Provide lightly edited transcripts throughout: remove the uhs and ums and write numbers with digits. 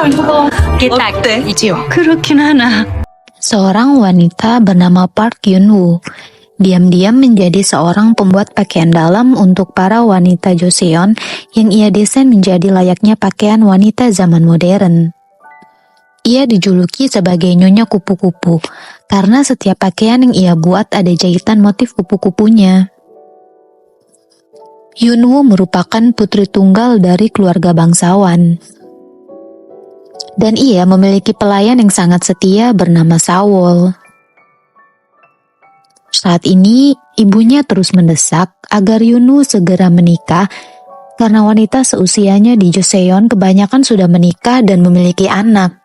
Kita Ichiwa. 그렇긴 하나. Seorang wanita bernama Park Yun-woo diam-diam menjadi seorang pembuat pakaian dalam untuk para wanita Joseon yang ia desain menjadi layaknya pakaian wanita zaman modern. Ia dijuluki sebagai Nyonya Kupu-Kupu karena setiap pakaian yang ia buat ada jahitan motif kupu-kupunya. Yun-woo merupakan putri tunggal dari keluarga bangsawan. Dan ia memiliki pelayan yang sangat setia bernama Sawol. Saat ini, ibunya terus mendesak agar Yun-woo segera menikah karena wanita seusianya di Joseon kebanyakan sudah menikah dan memiliki anak.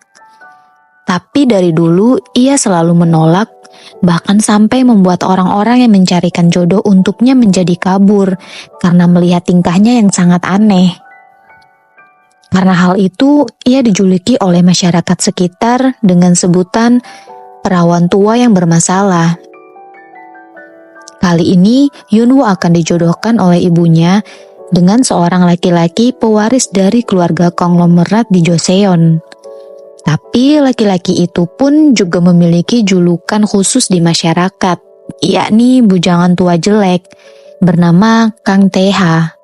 Tapi dari dulu, ia selalu menolak, bahkan sampai membuat orang-orang yang mencarikan jodoh untuknya menjadi kabur karena melihat tingkahnya yang sangat aneh. Karena hal itu, ia dijuluki oleh masyarakat sekitar dengan sebutan perawan tua yang bermasalah. Kali ini, Yun-woo akan dijodohkan oleh ibunya dengan seorang laki-laki pewaris dari keluarga konglomerat di Joseon. Tapi laki-laki itu pun juga memiliki julukan khusus di masyarakat, yakni bujangan tua jelek, bernama Kang Tae-ha.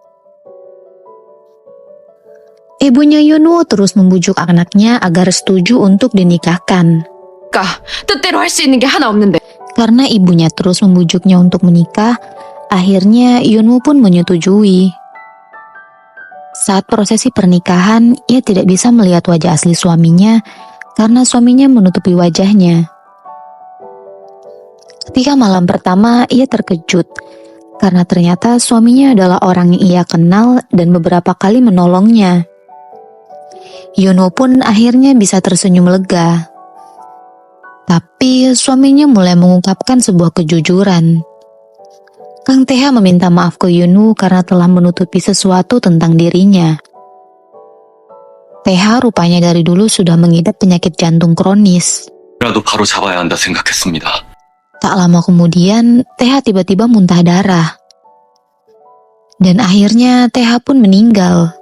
Ibunya Yun-woo terus membujuk anaknya agar setuju untuk dinikahkan. 뜻대로 할 수 있는 게 하나 없는데. Karena ibunya terus membujuknya untuk menikah, akhirnya Yun-woo pun menyetujui. Saat prosesi pernikahan, ia tidak bisa melihat wajah asli suaminya karena suaminya menutupi wajahnya. Ketika malam pertama, ia terkejut karena ternyata suaminya adalah orang yang ia kenal dan beberapa kali menolongnya. Yun-woo pun akhirnya bisa tersenyum lega. Tapi suaminya mulai mengungkapkan sebuah kejujuran. Kang Tae-ha meminta maaf ke Yun-woo karena telah menutupi sesuatu tentang dirinya. Tae-ha rupanya dari dulu sudah mengidap penyakit jantung kronis. 라도 바로 잡아야 한다 생각했습니다. Tak lama kemudian, Tae-ha tiba-tiba muntah darah. Dan akhirnya Tae-ha pun meninggal.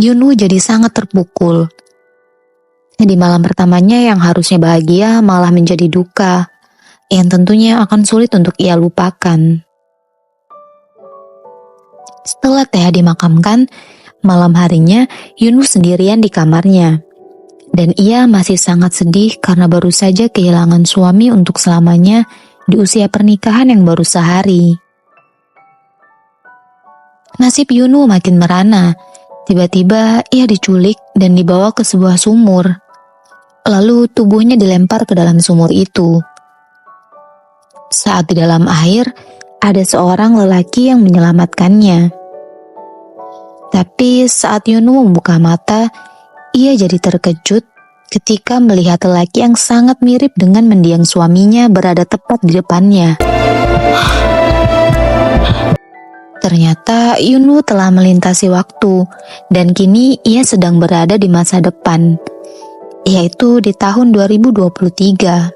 Yun-woo jadi sangat terpukul. Di malam pertamanya yang harusnya bahagia malah menjadi duka, yang tentunya akan sulit untuk ia lupakan. Setelah Tae-ha dimakamkan, malam harinya Yun-woo sendirian di kamarnya. Dan ia masih sangat sedih karena baru saja kehilangan suami untuk selamanya di usia pernikahan yang baru sehari. Nasib Yun-woo makin merana. Tiba-tiba ia diculik dan dibawa ke sebuah sumur. Lalu tubuhnya dilempar ke dalam sumur itu. Saat di dalam air, ada seorang lelaki yang menyelamatkannya. Tapi saat Yun-woo membuka mata, ia jadi terkejut ketika melihat lelaki yang sangat mirip dengan mendiang suaminya berada tepat di depannya. Ternyata Yun-woo telah melintasi waktu, dan kini ia sedang berada di masa depan, yaitu di tahun 2023.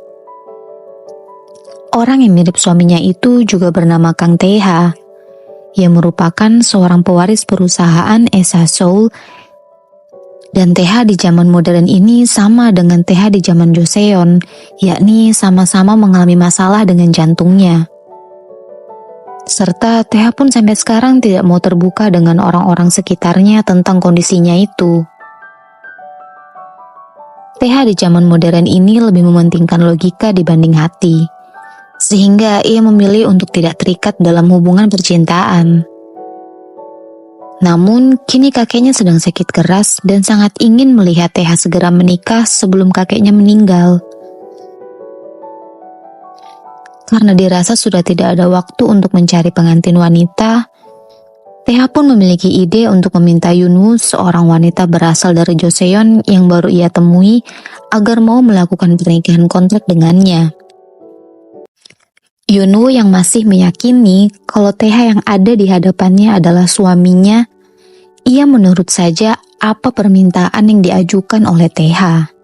Orang yang mirip suaminya itu juga bernama Kang Tae-ha, yang merupakan seorang pewaris perusahaan Esa Seoul. Dan Tae-ha di zaman modern ini sama dengan Tae-ha di zaman Joseon, yakni sama-sama mengalami masalah dengan jantungnya. Serta Tae-ha pun sampai sekarang tidak mau terbuka dengan orang-orang sekitarnya tentang kondisinya itu. Tae-ha di zaman modern ini lebih mementingkan logika dibanding hati, sehingga ia memilih untuk tidak terikat dalam hubungan percintaan. Namun, kini kakeknya sedang sakit keras dan sangat ingin melihat Tae-ha segera menikah sebelum kakeknya meninggal. Karena dirasa sudah tidak ada waktu untuk mencari pengantin wanita, Tae-ha pun memiliki ide untuk meminta Yun-woo, seorang wanita berasal dari Joseon yang baru ia temui, agar mau melakukan pernikahan kontrak dengannya. Yun-woo yang masih meyakini kalau Tae-ha yang ada di hadapannya adalah suaminya, ia menurut saja apa permintaan yang diajukan oleh Tae-ha.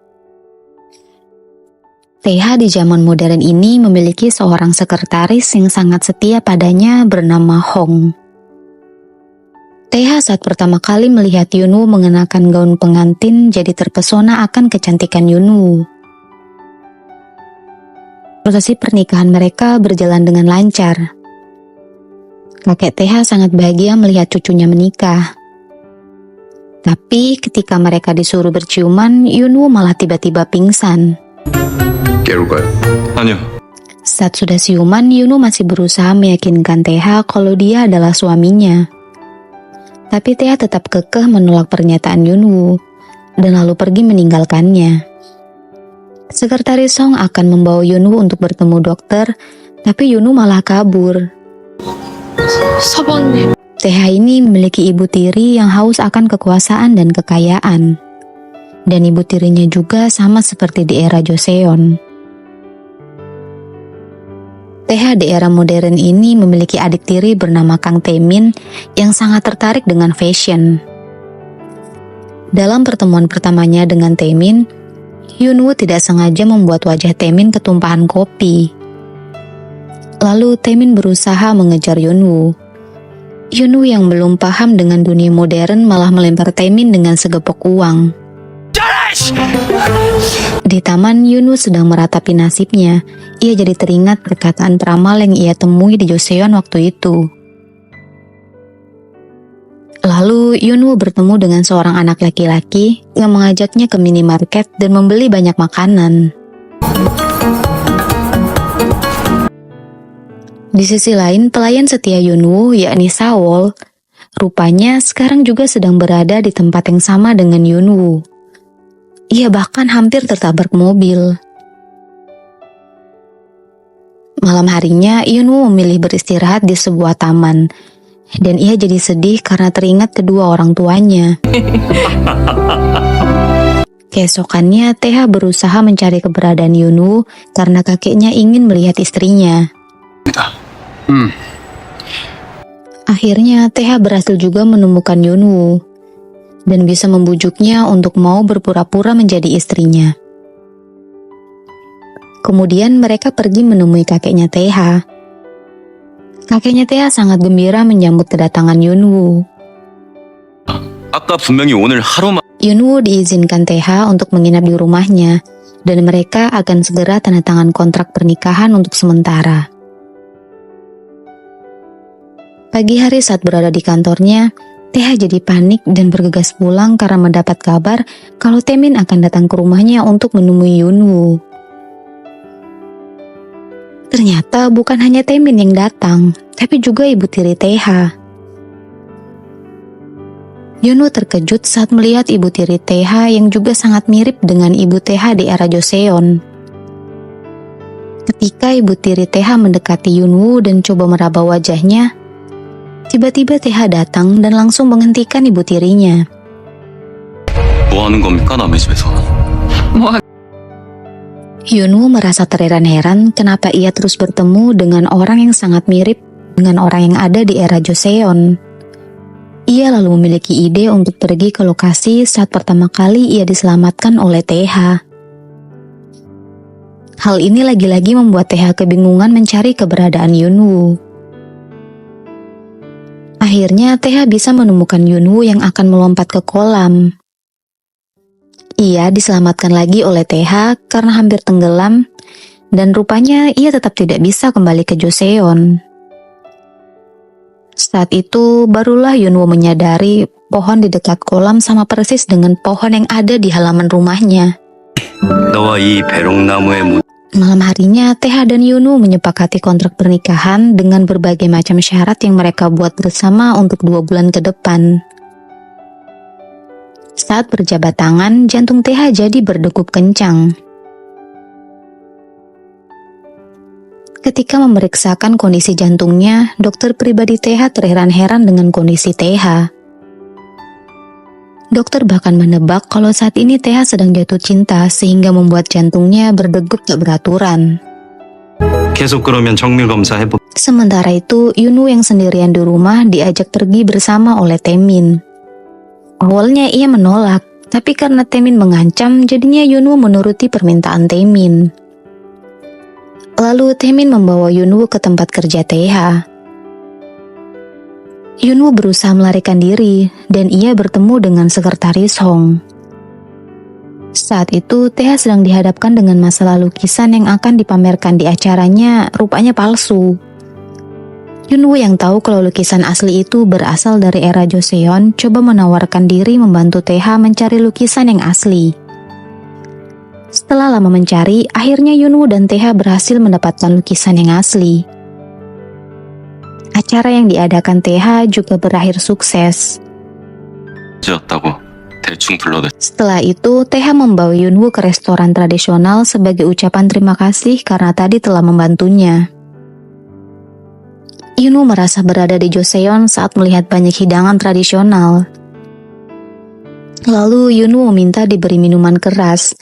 Tae-ha di zaman modern ini memiliki seorang sekretaris yang sangat setia padanya bernama Hong. Teha saat pertama kali melihat Yunwoo mengenakan gaun pengantin jadi terpesona akan kecantikan Yunwoo. Prosesi pernikahan mereka berjalan dengan lancar. Kakek Teha sangat bahagia melihat cucunya menikah. Tapi ketika mereka disuruh berciuman, Yunwoo malah tiba-tiba pingsan. 깨울까요? 아니요. Saat sudah siuman, Yunwoo masih berusaha meyakinkan Teha kalau dia adalah suaminya. Tapi Teha tetap kekeh menolak pernyataan Yunwoo dan lalu pergi meninggalkannya. Sekretaris Song akan membawa Yunwoo untuk bertemu dokter, tapi Yunwoo malah kabur. 서방님. Teha ini memiliki ibu tiri yang haus akan kekuasaan dan kekayaan. Dan ibu tirinya juga sama seperti di era Joseon. Teha di era modern ini memiliki adik tiri bernama Kang Taemin yang sangat tertarik dengan fashion. Dalam pertemuan pertamanya dengan Taemin, Yunwoo tidak sengaja membuat wajah Taemin ketumpahan kopi. Lalu Taemin berusaha mengejar Yunwoo. Yunwoo yang belum paham dengan dunia modern malah melempar Taemin dengan segepok uang. Di taman, Yunwoo sedang meratapi nasibnya. Ia jadi teringat perkataan peramal yang ia temui di Joseon waktu itu. Lalu Yunwoo bertemu dengan seorang anak laki-laki yang mengajaknya ke minimarket dan membeli banyak makanan. Di sisi lain, pelayan setia Yunwoo, yakni Sawol, rupanya sekarang juga sedang berada di tempat yang sama dengan Yunwoo. Ia bahkan hampir tertabrak mobil. Malam harinya, Yunwoo memilih beristirahat di sebuah taman. Dan ia jadi sedih karena teringat kedua orang tuanya. Keesokannya, Teha berusaha mencari keberadaan Yunwoo karena kakeknya ingin melihat istrinya. Akhirnya, Teha berhasil juga menemukan Yunwoo dan bisa membujuknya untuk mau berpura-pura menjadi istrinya. Kemudian mereka pergi menemui kakeknya Teha. Kakeknya Teha sangat gembira menyambut kedatangan Yunwoo. 아까 분명히 오늘 하루만 Yunwoo diizinkan Teha untuk menginap di rumahnya dan mereka akan segera tanda tangan kontrak pernikahan untuk sementara. Pagi hari saat berada di kantornya, Teha jadi panik dan bergegas pulang karena mendapat kabar kalau Taemin akan datang ke rumahnya untuk menemui Yunwoo. Ternyata bukan hanya Taemin yang datang, tapi juga ibu tiri Teha. Yunwoo terkejut saat melihat ibu tiri Teha yang juga sangat mirip dengan ibu Teha di era Joseon. Ketika ibu tiri Teha mendekati Yunwoo dan coba meraba wajahnya, tiba-tiba Teha datang dan langsung menghentikan ibu tirinya. 뭐 하는 겁니까 남의 집에서? 뭐 Yunwoo merasa terheran-heran kenapa ia terus bertemu dengan orang yang sangat mirip dengan orang yang ada di era Joseon. Ia lalu memiliki ide untuk pergi ke lokasi saat pertama kali ia diselamatkan oleh Teha. Hal ini lagi-lagi membuat Teha kebingungan mencari keberadaan Yunwoo. Akhirnya Teha bisa menemukan Yunwoo yang akan melompat ke kolam. Ia diselamatkan lagi oleh Teha karena hampir tenggelam dan rupanya ia tetap tidak bisa kembali ke Joseon. Saat itu barulah Yunwoo menyadari pohon di dekat kolam sama persis dengan pohon yang ada di halaman rumahnya. 너와 이 배롱나무의 무 Malam harinya, Teha dan Yunwoo menyepakati kontrak pernikahan dengan berbagai macam syarat yang mereka buat bersama untuk 2 bulan ke depan. Saat berjabat tangan, jantung Teha jadi berdegup kencang. Ketika memeriksakan kondisi jantungnya, dokter pribadi Teha terheran-heran dengan kondisi Teha. Dokter bahkan menebak kalau saat ini Teha sedang jatuh cinta sehingga membuat jantungnya berdegup tak beraturan. 계속 그러면 정밀 검사 해보. Sementara itu, Yunwoo yang sendirian di rumah diajak pergi bersama oleh Taemin. Awalnya ia menolak, tapi karena Taemin mengancam, jadinya Yunwoo menuruti permintaan Taemin. Lalu Taemin membawa Yunwoo ke tempat kerja Teha. Yunwoo berusaha melarikan diri dan ia bertemu dengan sekretaris Hong. Saat itu, Taeha sedang dihadapkan dengan masalah lukisan yang akan dipamerkan di acaranya rupanya palsu. Yunwoo yang tahu kalau lukisan asli itu berasal dari era Joseon coba menawarkan diri membantu Taeha mencari lukisan yang asli. Setelah lama mencari, akhirnya Yunwoo dan Taeha berhasil mendapatkan lukisan yang asli. Acara yang diadakan Taeha juga berakhir sukses. 였다고 대충 불러댔. Setelah itu, Taeha membawa Yunwoo ke restoran tradisional sebagai ucapan terima kasih karena tadi telah membantunya. Yunwoo merasa berada di Joseon saat melihat banyak hidangan tradisional. Lalu Yunwoo meminta diberi minuman keras.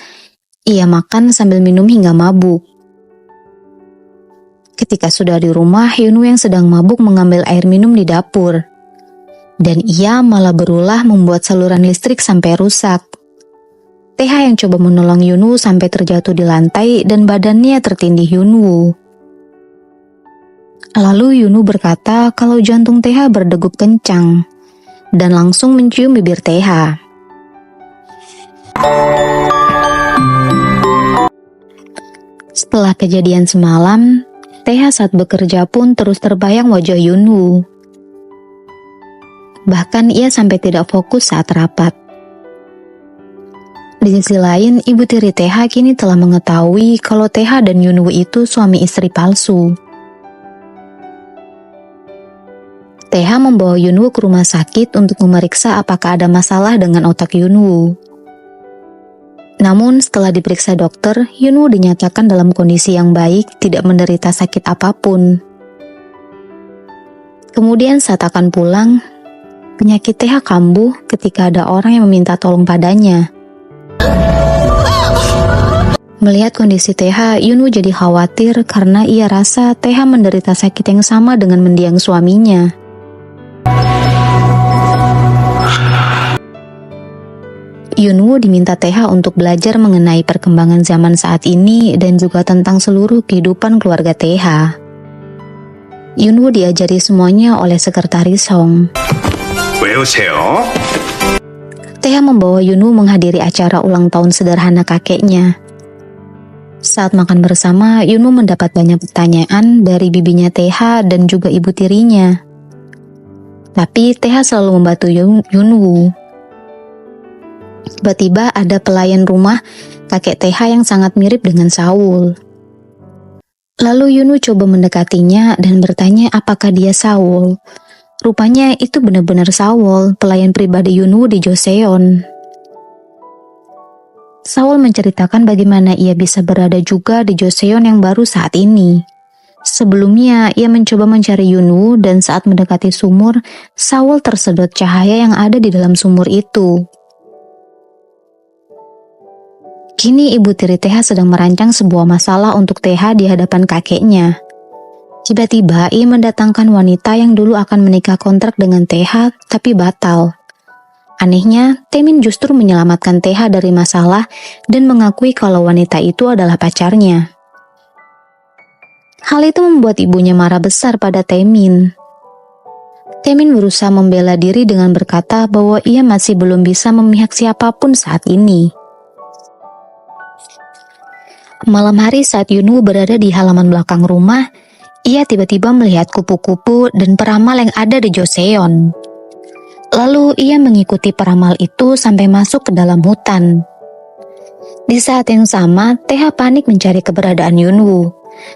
Ia makan sambil minum hingga mabuk. Ketika sudah di rumah, Yunwoo yang sedang mabuk mengambil air minum di dapur. Dan ia malah berulah membuat saluran listrik sampai rusak. Taeha yang coba menolong Yunwoo sampai terjatuh di lantai dan badannya tertindih Yunwoo. Lalu Yunwoo berkata kalau jantung Taeha berdegup kencang dan langsung mencium bibir Taeha. Setelah kejadian semalam, Taeha saat bekerja pun terus terbayang wajah Yunwoo. Bahkan ia sampai tidak fokus saat rapat. Di sisi lain, ibu tiri Taeha kini telah mengetahui kalau Taeha dan Yunwoo itu suami istri palsu. Taeha membawa Yunwoo ke rumah sakit untuk memeriksa apakah ada masalah dengan otak Yunwoo. Namun setelah diperiksa dokter, Yunwoo dinyatakan dalam kondisi yang baik, tidak menderita sakit apapun. Kemudian saat akan pulang, penyakit Taeha kambuh ketika ada orang yang meminta tolong padanya. Melihat kondisi Taeha, Yunwoo jadi khawatir karena ia rasa Taeha menderita sakit yang sama dengan mendiang suaminya. Yunwoo diminta Taeha untuk belajar mengenai perkembangan zaman saat ini dan juga tentang seluruh kehidupan keluarga Taeha. Yunwoo diajari semuanya oleh sekretaris Hong. 왜 오세요? Taeha membawa Yunwoo menghadiri acara ulang tahun sederhana kakeknya. Saat makan bersama, Yunwoo mendapat banyak pertanyaan dari bibinya Taeha dan juga ibu tirinya. Tapi Taeha selalu membantu Yunwoo. Tiba-tiba ada pelayan rumah kakek Taeha yang sangat mirip dengan Saul. Lalu Yunwoo coba mendekatinya dan bertanya apakah dia Saul. Rupanya itu benar-benar Saul, pelayan pribadi Yunwoo di Joseon. Saul menceritakan bagaimana ia bisa berada juga di Joseon yang baru saat ini. Sebelumnya, ia mencoba mencari Yunwoo dan saat mendekati sumur, Saul tersedot cahaya yang ada di dalam sumur itu. Kini ibu tiri Taeha sedang merancang sebuah masalah untuk Taeha di hadapan kakeknya. Tiba-tiba ia mendatangkan wanita yang dulu akan menikah kontrak dengan Taeha tapi batal. Anehnya, Taemin justru menyelamatkan Taeha dari masalah dan mengakui kalau wanita itu adalah pacarnya. Hal itu membuat ibunya marah besar pada Taemin. Taemin berusaha membela diri dengan berkata bahwa ia masih belum bisa memihak siapapun saat ini. Malam hari saat Yunwoo berada di halaman belakang rumah, ia tiba-tiba melihat kupu-kupu dan peramal yang ada di Joseon. Lalu ia mengikuti peramal itu sampai masuk ke dalam hutan. Di saat yang sama, Taeha panik mencari keberadaan Yunwoo,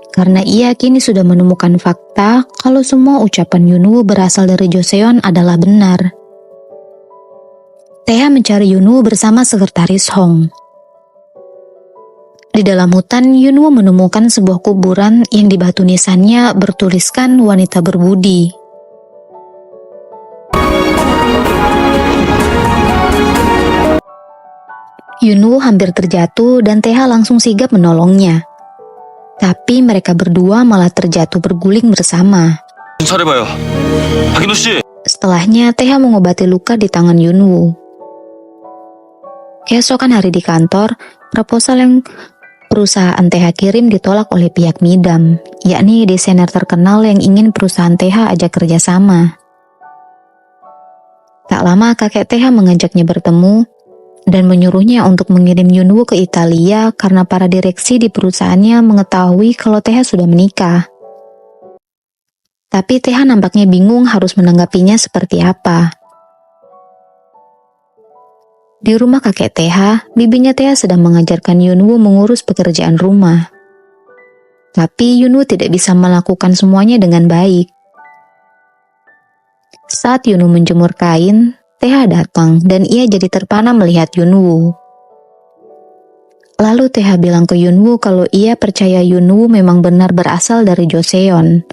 karena ia kini sudah menemukan fakta kalau semua ucapan Yunwoo berasal dari Joseon adalah benar. Taeha mencari Yunwoo bersama sekretaris Hong. Di dalam hutan, Yunwoo menemukan sebuah kuburan yang di batu nisannya bertuliskan wanita berbudi. Yunwoo hampir terjatuh dan Taeha langsung sigap menolongnya. Tapi mereka berdua malah terjatuh berguling bersama. 잘해봐요. 박인호 씨. Setelahnya, Taeha mengobati luka di tangan Yunwoo. Keesokan hari di kantor, proposal yang perusahaan Taeha kirim ditolak oleh pihak Midam, yakni desainer terkenal yang ingin perusahaan Taeha ajak kerjasama. lama kakek Teha mengajaknya bertemu dan menyuruhnya untuk mengirim Yunwoo ke Italia karena para direksi di perusahaannya mengetahui kalau Teha sudah menikah. Tapi Teha nampaknya bingung harus menanggapinya seperti apa. Di rumah kakek Teha, bibinya Teha sedang mengajarkan Yunwoo mengurus pekerjaan rumah. Tapi Yunwoo tidak bisa melakukan semuanya dengan baik. Saat Yunwoo menjemur kain, Teha datang dan ia jadi terpana melihat Yunwoo. Lalu Teha bilang ke Yunwoo kalau ia percaya Yunwoo memang benar berasal dari Joseon.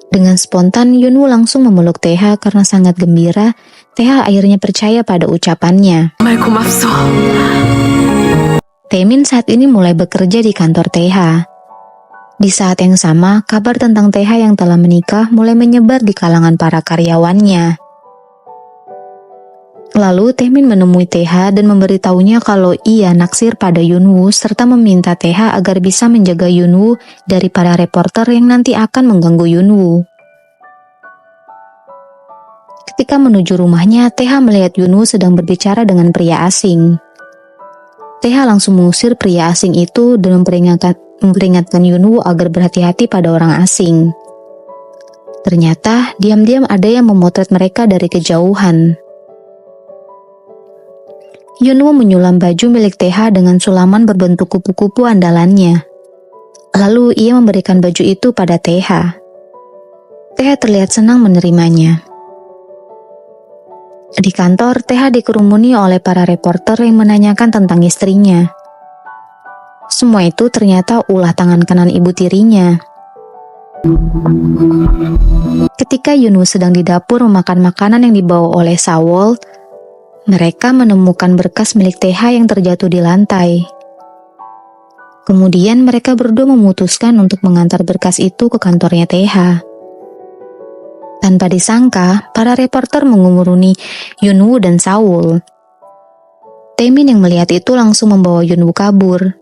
Dengan spontan Yunwoo langsung memeluk Teha karena sangat gembira. Teha akhirnya percaya pada ucapannya. Taemin saat ini mulai bekerja di kantor Teha. Di saat yang sama, kabar tentang Teha yang telah menikah mulai menyebar di kalangan para karyawannya. Lalu Taemin menemui Teha dan memberitahunya kalau ia naksir pada Yunwoo serta meminta Teha agar bisa menjaga Yunwoo dari para reporter yang nanti akan mengganggu Yunwoo. Ketika menuju rumahnya, Teha melihat Yunwoo sedang berbicara dengan pria asing. Teha langsung mengusir pria asing itu dan memperingatkan Yunwoo agar berhati-hati pada orang asing. Ternyata diam-diam ada yang memotret mereka dari kejauhan. Yunwoo menyulam baju milik Teha dengan sulaman berbentuk kupu-kupu andalannya. Lalu ia memberikan baju itu pada Teha. Teha terlihat senang menerimanya. Di kantor, Teha dikerumuni oleh para reporter yang menanyakan tentang istrinya. Semua itu ternyata ulah tangan kanan ibu tirinya. Ketika Yunwoo sedang di dapur memakan makanan yang dibawa oleh Sawol, mereka menemukan berkas milik Teha yang terjatuh di lantai. Kemudian mereka berdua memutuskan untuk mengantar berkas itu ke kantornya Teha. Tanpa disangka, para reporter mengumuruni Yunwoo dan Sawol. Taemin yang melihat itu langsung membawa Yunwoo kabur.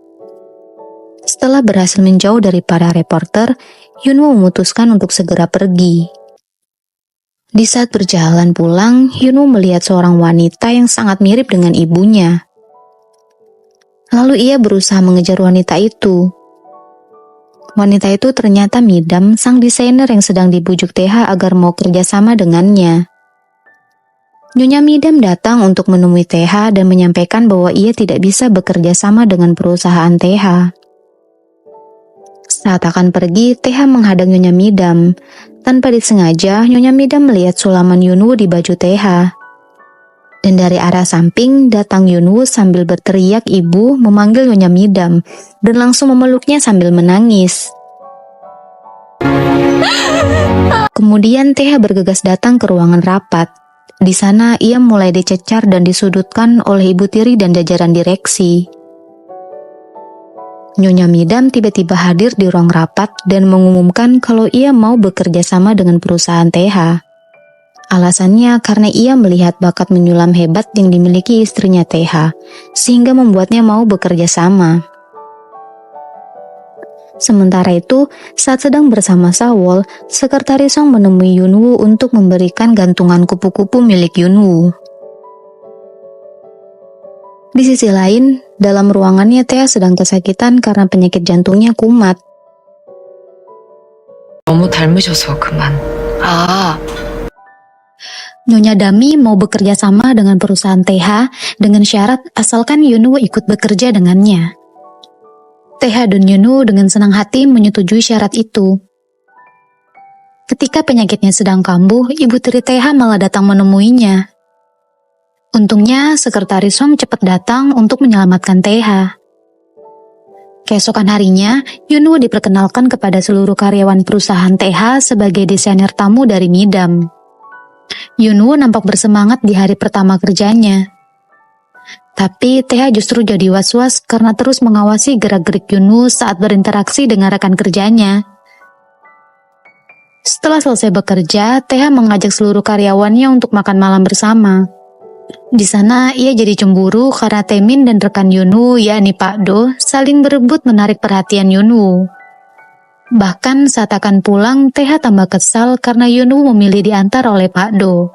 Setelah berhasil menjauh dari para reporter, Yunwoo memutuskan untuk segera pergi. Di saat berjalan pulang, Yunwoo melihat seorang wanita yang sangat mirip dengan ibunya. Lalu ia berusaha mengejar wanita itu. Wanita itu ternyata Midam, sang desainer yang sedang dibujuk Teha agar mau kerjasama dengannya. Nyonya Midam datang untuk menemui Teha dan menyampaikan bahwa ia tidak bisa bekerja sama dengan perusahaan Teha. Saat akan pergi, Teha menghadang Nyonya Midam. Tanpa disengaja, Nyonya Midam melihat sulaman Yunwoo di baju Teha. Dan dari arah samping datang Yunwoo sambil berteriak ibu memanggil Nyonya Midam dan langsung memeluknya sambil menangis. Kemudian Teha bergegas datang ke ruangan rapat. Di sana ia mulai dicecar dan disudutkan oleh ibu tiri dan jajaran direksi. Nyonya Midam tiba-tiba hadir di ruang rapat dan mengumumkan kalau ia mau bekerja sama dengan perusahaan Teha. Alasannya karena ia melihat bakat menyulam hebat yang dimiliki istrinya Teha, sehingga membuatnya mau bekerja sama. Sementara itu, saat sedang bersama Sawol, Sekretaris Song menemui Yunwoo untuk memberikan gantungan kupu-kupu milik Yunwoo. Di sisi lain, dalam ruangannya Teha sedang kesakitan karena penyakit jantungnya kumat. 너무 닮으셔서 그만. Nyonya Dami mau bekerja sama dengan perusahaan Teha dengan syarat asalkan Yunwoo ikut bekerja dengannya. Teha dan Yunwoo dengan senang hati menyetujui syarat itu. Ketika penyakitnya sedang kambuh, ibu tiri Teha malah datang menemuinya. Untungnya, Sekretaris Song cepat datang untuk menyelamatkan Teha. Keesokan harinya, Yunwoo diperkenalkan kepada seluruh karyawan perusahaan Teha sebagai desainer tamu dari Midam. Yunwoo nampak bersemangat di hari pertama kerjanya. Tapi Teha justru jadi was-was karena terus mengawasi gerak-gerik Yunwoo saat berinteraksi dengan rekan kerjanya. Setelah selesai bekerja, Teha mengajak seluruh karyawannya untuk makan malam bersama. Di sana ia jadi cemburu karena Taemin dan rekan Yunwoo yakni Pak Do saling berebut menarik perhatian Yunwoo. Bahkan saat akan pulang, Teha tambah kesal karena Yunwoo memilih diantar oleh Pak Do.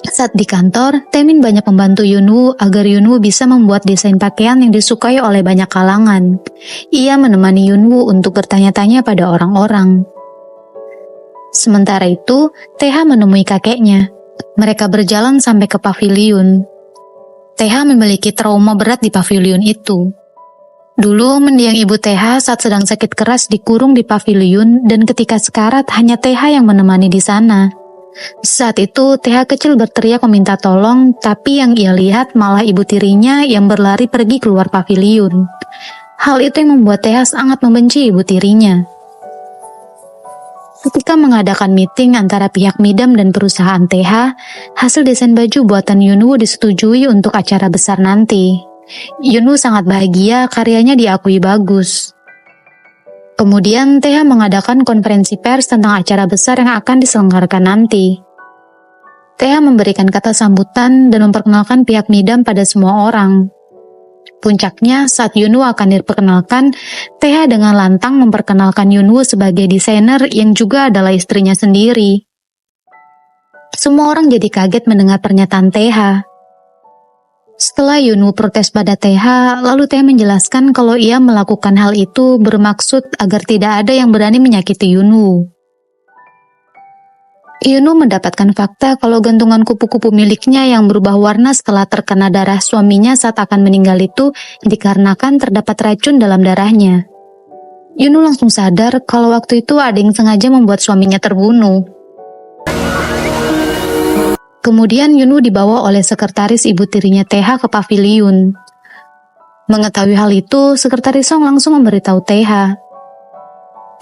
Saat di kantor, Taemin banyak membantu Yunwoo agar Yunwoo bisa membuat desain pakaian yang disukai oleh banyak kalangan. Ia menemani Yunwoo untuk bertanya-tanya pada orang-orang. Sementara itu, TH menemui kakeknya. Mereka berjalan sampai ke paviliun. TH memiliki trauma berat di paviliun itu. Dulu mendiang ibu TH saat sedang sakit keras dikurung di paviliun dan ketika sekarat hanya TH yang menemani di sana. Saat itu TH kecil berteriak meminta tolong, tapi yang ia lihat malah ibu tirinya yang berlari pergi keluar paviliun. Hal itu yang membuat TH sangat membenci ibu tirinya. Ketika mengadakan meeting antara pihak Midam dan perusahaan TH, hasil desain baju buatan Yunwoo disetujui untuk acara besar nanti. Yunwoo sangat bahagia karyanya diakui bagus. Kemudian TH mengadakan konferensi pers tentang acara besar yang akan diselenggarakan nanti. TH memberikan kata sambutan dan memperkenalkan pihak Midam pada semua orang. Puncaknya saat Yunwoo akan diperkenalkan, TH dengan lantang memperkenalkan Yunwoo sebagai desainer yang juga adalah istrinya sendiri. Semua orang jadi kaget mendengar pernyataan TH. Setelah Yunwoo protes pada TH, lalu TH menjelaskan kalau ia melakukan hal itu bermaksud agar tidak ada yang berani menyakiti Yunwoo. Yunwoo mendapatkan fakta kalau gantungan kupu-kupu miliknya yang berubah warna setelah terkena darah suaminya saat akan meninggal itu dikarenakan terdapat racun dalam darahnya. Yunwoo langsung sadar kalau waktu itu ada yang sengaja membuat suaminya terbunuh. Kemudian Yunwoo dibawa oleh sekretaris ibu tirinya TH ke paviliun. Mengetahui hal itu, sekretaris Song langsung memberitahu TH.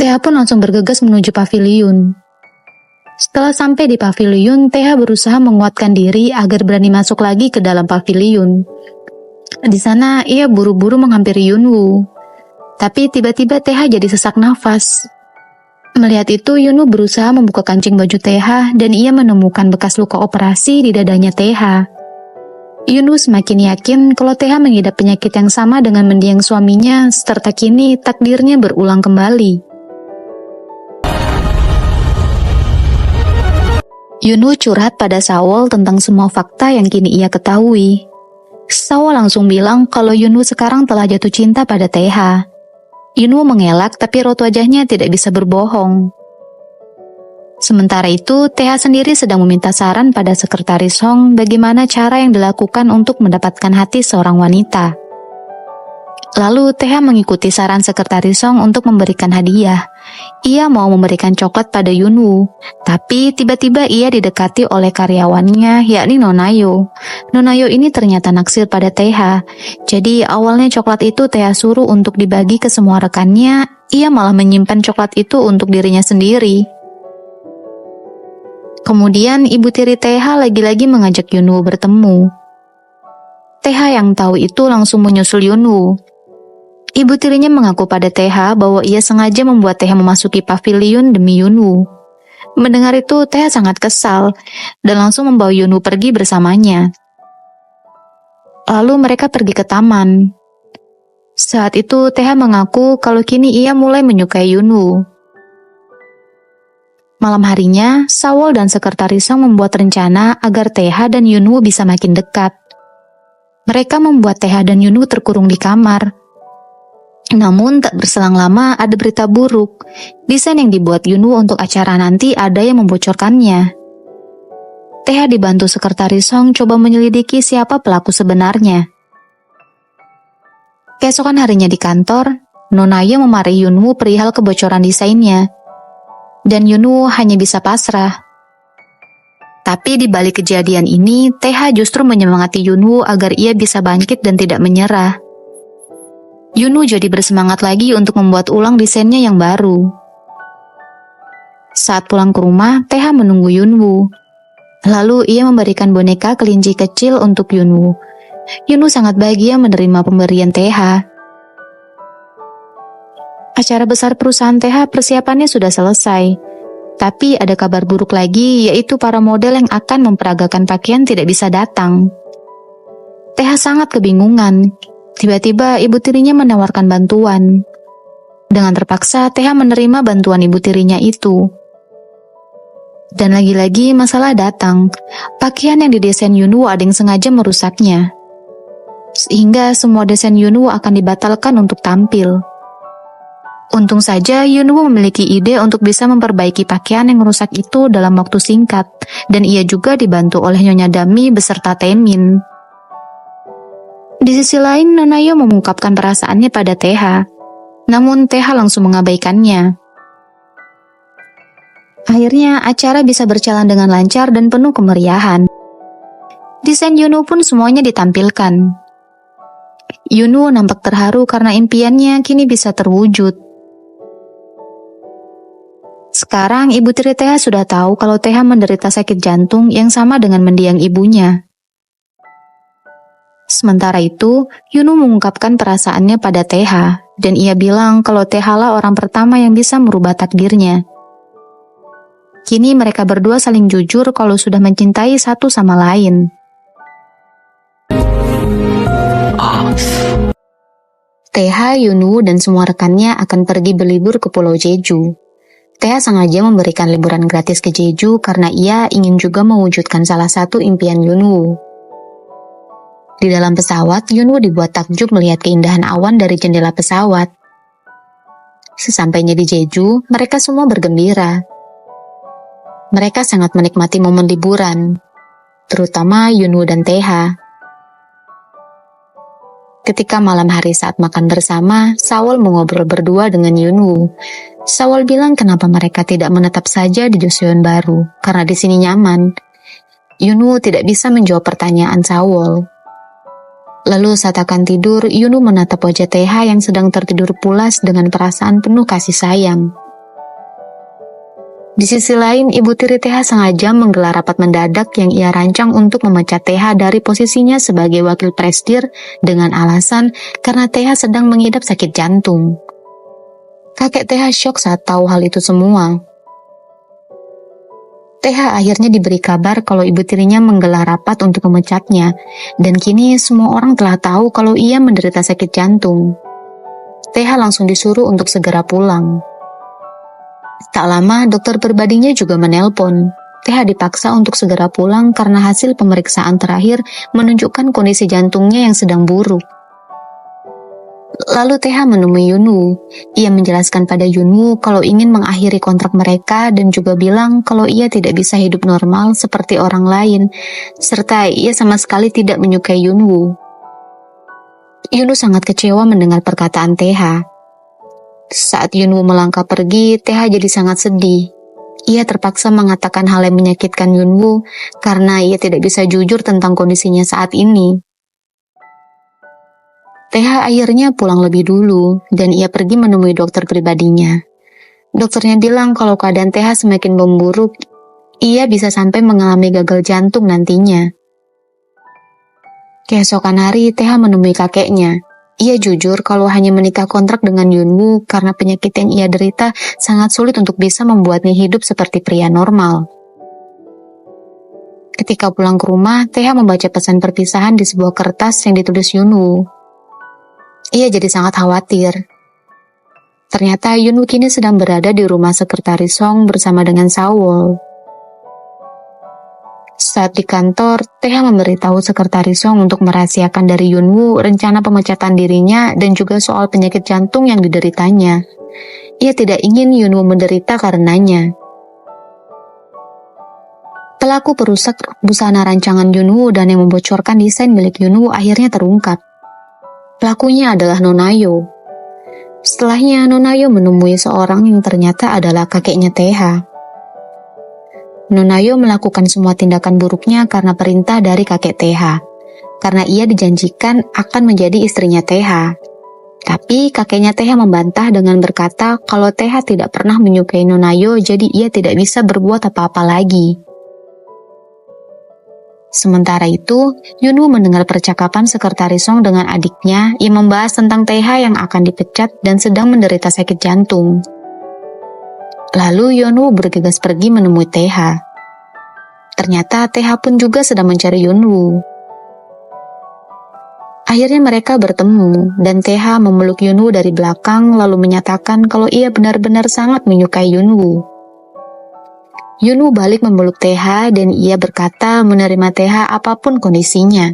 TH pun langsung bergegas menuju paviliun. Setelah sampai di paviliun, TH berusaha menguatkan diri agar berani masuk lagi ke dalam paviliun. Di sana, ia buru-buru menghampiri Yunwoo. Tapi tiba-tiba TH jadi sesak nafas. Melihat itu, Yunwoo berusaha membuka kancing baju TH dan ia menemukan bekas luka operasi di dadanya TH. Yunwoo semakin yakin kalau TH mengidap penyakit yang sama dengan mendiang suaminya, serta kini takdirnya berulang kembali. Yunwoo curhat pada Sawol tentang semua fakta yang kini ia ketahui. Sawol langsung bilang kalau Yunwoo sekarang telah jatuh cinta pada TH. Yunwoo mengelak tapi raut wajahnya tidak bisa berbohong. Sementara itu, TH sendiri sedang meminta saran pada sekretaris Hong bagaimana cara yang dilakukan untuk mendapatkan hati seorang wanita. Lalu TH mengikuti saran sekretaris Hong untuk memberikan hadiah. Ia mau memberikan coklat pada Yunwoo, tapi tiba-tiba ia didekati oleh karyawannya yakni Nonayo. Nonayo ini ternyata naksir pada TH. Jadi awalnya coklat itu TH suruh untuk dibagi ke semua rekannya, ia malah menyimpan coklat itu untuk dirinya sendiri. Kemudian ibu tiri TH lagi-lagi mengajak Yunwoo bertemu. TH yang tahu itu langsung menyusul Yunwoo. Ibu tirinya mengaku pada TH bahwa ia sengaja membuat TH memasuki paviliun demi Yunwoo. Mendengar itu, TH sangat kesal dan langsung membawa Yunwoo pergi bersamanya. Lalu mereka pergi ke taman. Saat itu, TH mengaku kalau kini ia mulai menyukai Yunwoo. Malam harinya, Sawol dan sekretaris Song membuat rencana agar TH dan Yunwoo bisa makin dekat. Mereka membuat TH dan Yunwoo terkurung di kamar. Namun tak berselang lama ada berita buruk. Desain yang dibuat Yunwoo untuk acara nanti ada yang membocorkannya. TH dibantu sekretaris Song coba menyelidiki siapa pelaku sebenarnya. Keesokan harinya di kantor, Nonayo memarahi Yunwoo perihal kebocoran desainnya. Dan Yunwoo hanya bisa pasrah. Tapi di balik kejadian ini, TH justru menyemangati Yunwoo agar ia bisa bangkit dan tidak menyerah. Yunwoo jadi bersemangat lagi untuk membuat ulang desainnya yang baru. Saat pulang ke rumah, TH menunggu Yunwoo. Lalu ia memberikan boneka kelinci kecil untuk Yunwoo. Yunwoo sangat bahagia menerima pemberian TH. Acara besar perusahaan TH persiapannya sudah selesai. Tapi ada kabar buruk lagi, yaitu para model yang akan memperagakan pakaian tidak bisa datang. TH sangat kebingungan. Tiba-tiba ibu tirinya menawarkan bantuan. Dengan terpaksa, TH menerima bantuan ibu tirinya itu. Dan lagi-lagi masalah datang. Pakaian yang didesain Yunwoo ada yang sengaja merusaknya. Sehingga semua desain Yunwoo akan dibatalkan untuk tampil. Untung saja Yunwoo memiliki ide untuk bisa memperbaiki pakaian yang rusak itu dalam waktu singkat. Dan ia juga dibantu oleh Nyonya Dami beserta Taemin. Di sisi lain, Nonayo mengungkapkan perasaannya pada Taeha. Namun Taeha langsung mengabaikannya. Akhirnya acara bisa berjalan dengan lancar dan penuh kemeriahan. Desain Yunwoo pun semuanya ditampilkan. Yunwoo nampak terharu karena impiannya kini bisa terwujud. Sekarang ibu tiri Taeha sudah tahu kalau Taeha menderita sakit jantung yang sama dengan mendiang ibunya. Sementara itu, Yunwoo mengungkapkan perasaannya pada Taeha, dan ia bilang kalau Taeha lah orang pertama yang bisa merubah takdirnya. Kini mereka berdua saling jujur kalau sudah mencintai satu sama lain. Taeha, Yunwoo, dan semua rekannya akan pergi berlibur ke Pulau Jeju. Taeha sengaja memberikan liburan gratis ke Jeju karena ia ingin juga mewujudkan salah satu impian Yunwoo. Di dalam pesawat, Yunwoo dibuat takjub melihat keindahan awan dari jendela pesawat. Sesampainya di Jeju, mereka semua bergembira. Mereka sangat menikmati momen liburan, terutama Yunwoo dan Taeha. Ketika malam hari saat makan bersama, Sawol mengobrol berdua dengan Yunwoo. Sawol bilang kenapa mereka tidak menetap saja di Joseon baru, karena di sini nyaman. Yunwoo tidak bisa menjawab pertanyaan Sawol. Lalu saat akan tidur, Yunwoo menatap wajah Taeha yang sedang tertidur pulas dengan perasaan penuh kasih sayang. Di sisi lain, ibu tiri Taeha sengaja menggelar rapat mendadak yang ia rancang untuk memecat Taeha dari posisinya sebagai wakil presidir dengan alasan karena Taeha sedang mengidap sakit jantung. Kakek Taeha syok saat tahu hal itu semua. Taeha akhirnya diberi kabar kalau ibu tirinya menggelar rapat untuk memecatnya, dan kini semua orang telah tahu kalau ia menderita sakit jantung. Taeha langsung disuruh untuk segera pulang. Tak lama, dokter pribadinya juga menelpon. Taeha dipaksa untuk segera pulang karena hasil pemeriksaan terakhir menunjukkan kondisi jantungnya yang sedang buruk. Lalu Taeha menemui Yunwoo. Ia menjelaskan pada Yunwoo kalau ingin mengakhiri kontrak mereka dan juga bilang kalau ia tidak bisa hidup normal seperti orang lain, serta ia sama sekali tidak menyukai Yunwoo. Yunwoo sangat kecewa mendengar perkataan Taeha. Saat Yunwoo melangkah pergi, Taeha jadi sangat sedih. Ia terpaksa mengatakan hal yang menyakitkan Yunwoo karena ia tidak bisa jujur tentang kondisinya saat ini. Taeha akhirnya pulang lebih dulu dan ia pergi menemui dokter pribadinya. Dokternya bilang kalau keadaan Taeha semakin memburuk, ia bisa sampai mengalami gagal jantung nantinya. Keesokan hari, Taeha menemui kakeknya. Ia jujur kalau hanya menikah kontrak dengan Yunwoo karena penyakit yang ia derita sangat sulit untuk bisa membuatnya hidup seperti pria normal. Ketika pulang ke rumah, Taeha membaca pesan perpisahan di sebuah kertas yang ditulis Yunwoo. Ia jadi sangat khawatir. Ternyata Yunwoo kini sedang berada di rumah sekretaris Song bersama dengan Sawol. Saat di kantor, Taeha memberitahu sekretaris Song untuk merahasiakan dari Yunwoo rencana pemecatan dirinya dan juga soal penyakit jantung yang dideritanya. Ia tidak ingin Yunwoo menderita karenanya. Pelaku perusak busana rancangan Yunwoo dan yang membocorkan desain milik Yunwoo akhirnya terungkap. Pelakunya adalah Nonayo. Setelahnya, Nonayo menemui seorang yang ternyata adalah kakeknya Taeha. Nonayo melakukan semua tindakan buruknya karena perintah dari kakek Taeha, karena ia dijanjikan akan menjadi istrinya Taeha. Tapi kakeknya Taeha membantah dengan berkata kalau Taeha tidak pernah menyukai Nonayo, jadi ia tidak bisa berbuat apa-apa lagi. Sementara itu, Yunwoo mendengar percakapan sekretaris Song dengan adiknya yang membahas tentang Taeha yang akan dipecat dan sedang menderita sakit jantung. Lalu Yunwoo bergegas pergi menemui Taeha. Ternyata Taeha pun juga sedang mencari Yunwoo. Akhirnya mereka bertemu dan Taeha memeluk Yunwoo dari belakang lalu menyatakan kalau ia benar-benar sangat menyukai Yunwoo. Yunu balik memeluk TH dan ia berkata menerima TH apapun kondisinya.